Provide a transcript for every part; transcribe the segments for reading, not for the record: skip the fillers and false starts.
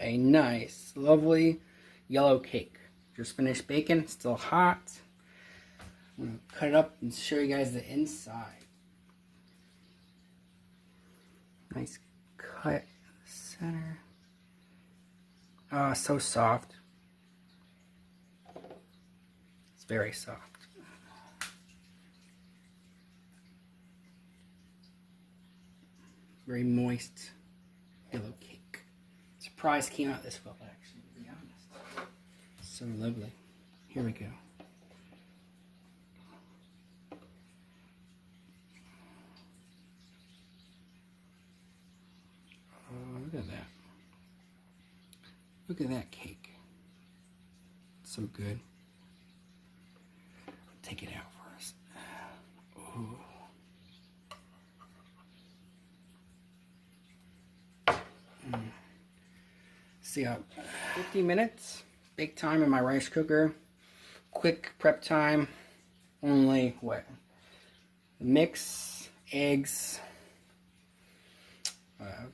a nice, lovely yellow cake. Just finished baking, still hot. I'm going to cut it up and show you guys the inside. Nice cut in the center. Oh, so soft. It's very soft. Very moist yellow cake. Surprised came out this well, actually, to be honest. So lovely. Here we go. Oh, look at that. Look at that cake. It's so good. Take it out first. Ooh. See, 50 minutes bake time in my rice cooker. Quick prep time. Only what? Mix, eggs,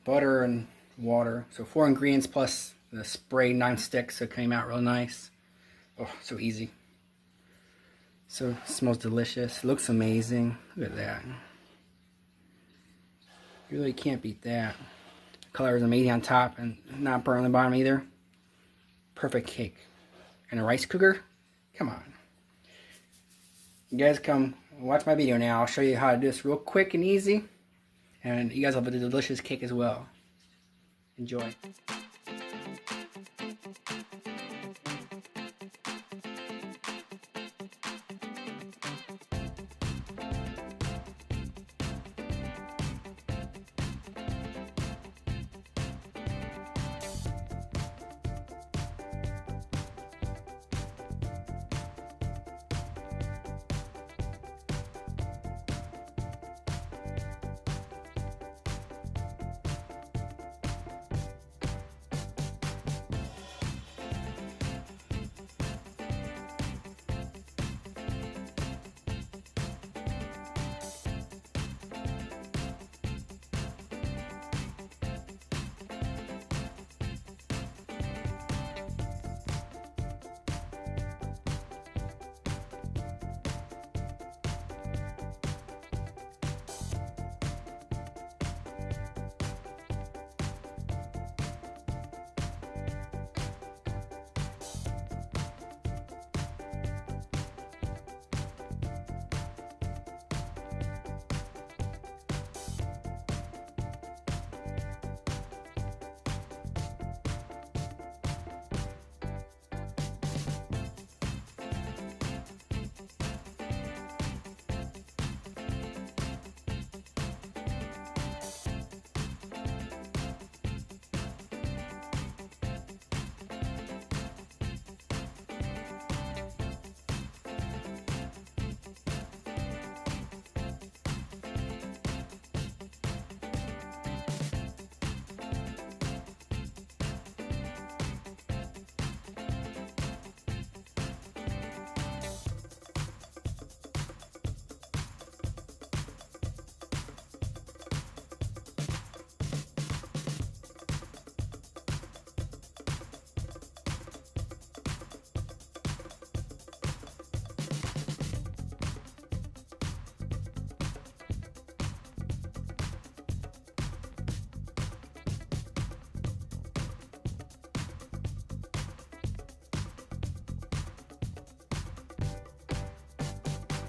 butter, and water. So 4 ingredients plus the spray non-stick, so it came out real nice. Oh, so easy. So it smells delicious. Looks amazing. Look at that. You really can't beat that. Color is amazing on top and not burnt on the bottom either. Perfect cake. And a rice cooker? Come on. You guys come watch my video now. I'll show you how to do this real quick and easy. And you guys will have a delicious cake as well. Enjoy.